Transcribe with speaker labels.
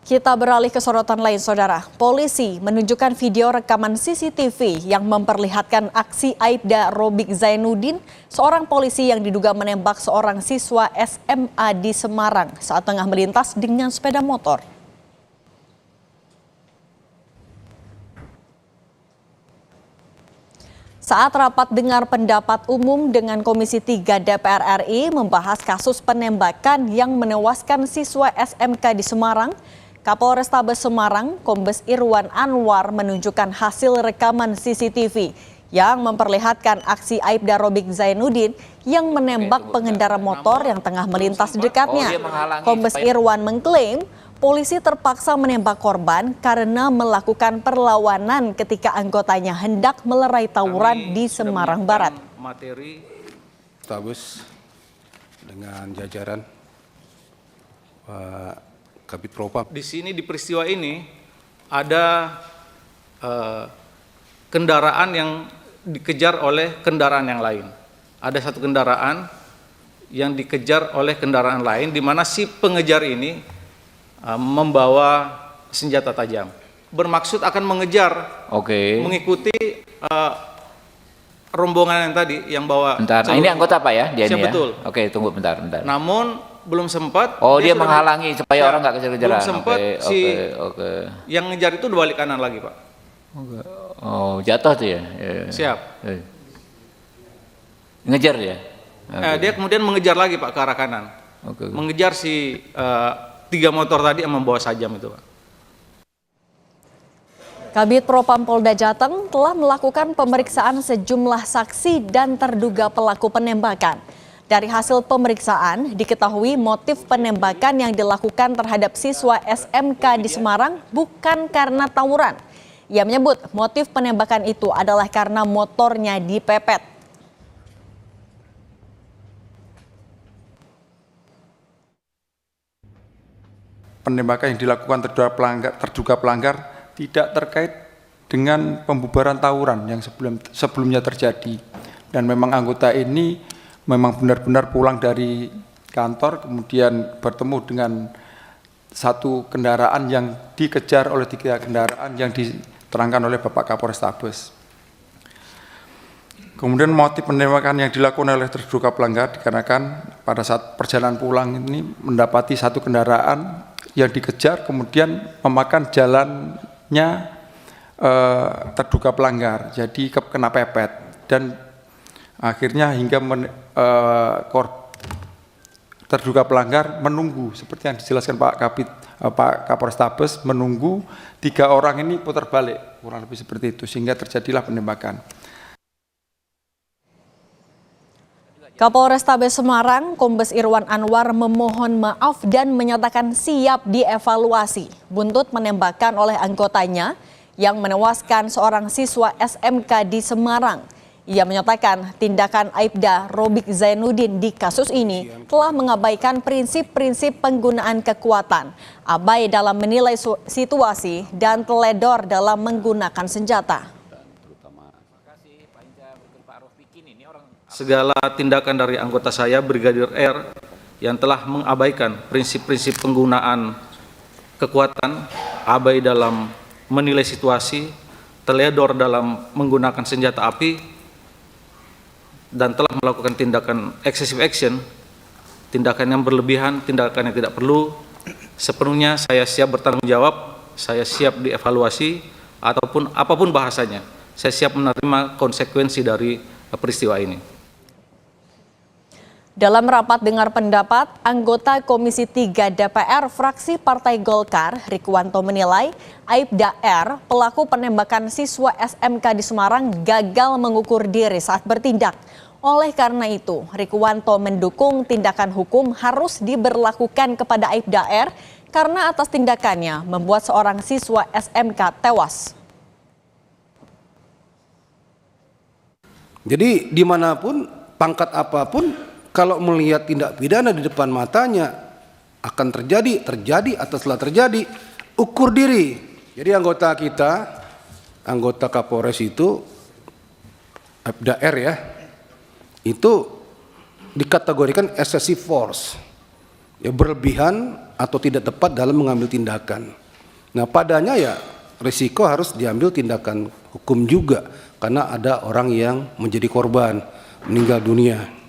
Speaker 1: Kita beralih ke sorotan lain, Saudara. Polisi menunjukkan video rekaman CCTV yang memperlihatkan aksi Aibda Robik Zainuddin, seorang polisi yang diduga menembak seorang siswa SMA di Semarang saat tengah melintas dengan sepeda motor. Saat rapat dengar pendapat umum dengan Komisi 3 DPR RI membahas kasus penembakan yang menewaskan siswa SMK di Semarang, Kapolrestabes Semarang, Kombes Irwan Anwar menunjukkan hasil rekaman CCTV yang memperlihatkan aksi Aibda Robik Zainuddin yang menembak pengendara motor yang tengah melintas di dekatnya. Kombes Irwan mengklaim polisi terpaksa menembak korban karena melakukan perlawanan ketika anggotanya hendak melerai tawuran di Semarang Barat.
Speaker 2: Materi Tabes dengan jajaran Pak Kabid Propam. Di sini di peristiwa ini ada kendaraan yang dikejar oleh kendaraan yang lain. Ada satu kendaraan yang dikejar oleh kendaraan lain, di mana si pengejar ini membawa senjata tajam, bermaksud akan mengejar, mengikuti rombongan yang tadi yang bawa.
Speaker 3: Bentar, nah, ini anggota Pak ya? Dia ini
Speaker 2: betul.
Speaker 3: Ya? Oke, tunggu bentar.
Speaker 2: Namun belum sempat.
Speaker 3: Oh, dia menghalangi supaya orang nggak kejar-kejaran.
Speaker 2: Belum sempat yang ngejar itu berbalik kanan lagi, Pak.
Speaker 3: Oh, jatuh tuh ya?
Speaker 2: Siap.
Speaker 3: Ngejar ya?
Speaker 2: Dia kemudian mengejar lagi, Pak, ke arah kanan. Mengejar si 3 motor tadi yang membawa sajam itu, Pak.
Speaker 1: Kabid Propam Polda Jateng telah melakukan pemeriksaan sejumlah saksi dan terduga pelaku penembakan. Dari hasil pemeriksaan, diketahui motif penembakan yang dilakukan terhadap siswa SMK di Semarang bukan karena tawuran. Ia menyebut motif penembakan itu adalah karena motornya dipepet.
Speaker 4: Penembakan yang dilakukan terduga pelanggar tidak terkait dengan pembubaran tawuran yang sebelumnya terjadi, dan memang anggota ini memang benar-benar pulang dari kantor kemudian bertemu dengan satu kendaraan yang dikejar oleh 3 kendaraan yang diterangkan oleh Bapak Kapolrestabes. Kemudian motif penembakan yang dilakukan oleh terduga pelanggar dikarenakan pada saat perjalanan pulang ini mendapati satu kendaraan yang dikejar kemudian memakan jalannya terduga pelanggar, jadi kena pepet, dan akhirnya hingga terduga pelanggar menunggu seperti yang dijelaskan Pak Kapolrestabes, menunggu 3 orang ini putar balik, kurang lebih seperti itu, sehingga terjadilah penembakan.
Speaker 1: Kapolrestabes Semarang, Kombes Irwan Anwar memohon maaf dan menyatakan siap dievaluasi buntut penembakan oleh anggotanya yang menewaskan seorang siswa SMK di Semarang. Ia menyatakan tindakan Aibda Robik Zainuddin di kasus ini telah mengabaikan prinsip-prinsip penggunaan kekuatan, abai dalam menilai situasi, dan teledor dalam menggunakan senjata.
Speaker 2: Segala tindakan dari anggota saya, Brigadir R, yang telah mengabaikan prinsip-prinsip penggunaan kekuatan, abai dalam menilai situasi, teledor dalam menggunakan senjata api, dan telah melakukan tindakan excessive action, tindakan yang berlebihan, tindakan yang tidak perlu, sepenuhnya saya siap bertanggung jawab, saya siap dievaluasi, ataupun apapun bahasanya, saya siap menerima konsekuensi dari peristiwa ini.
Speaker 1: Dalam rapat dengar pendapat, anggota Komisi 3 DPR fraksi Partai Golkar, Rikwanto menilai Aibda R, pelaku penembakan siswa SMK di Semarang, gagal mengukur diri saat bertindak. Oleh karena itu, Rikwanto mendukung tindakan hukum harus diberlakukan kepada Aibda R karena atas tindakannya membuat seorang siswa SMK tewas.
Speaker 5: Jadi dimanapun, pangkat apapun, kalau melihat tindak pidana di depan matanya akan terjadi atau setelah terjadi, ukur diri. Jadi anggota kita, anggota Kapolres itu, Aibda R ya, itu dikategorikan excessive force, ya berlebihan atau tidak tepat dalam mengambil tindakan. Nah, padanya ya risiko harus diambil tindakan hukum juga karena ada orang yang menjadi korban, meninggal dunia.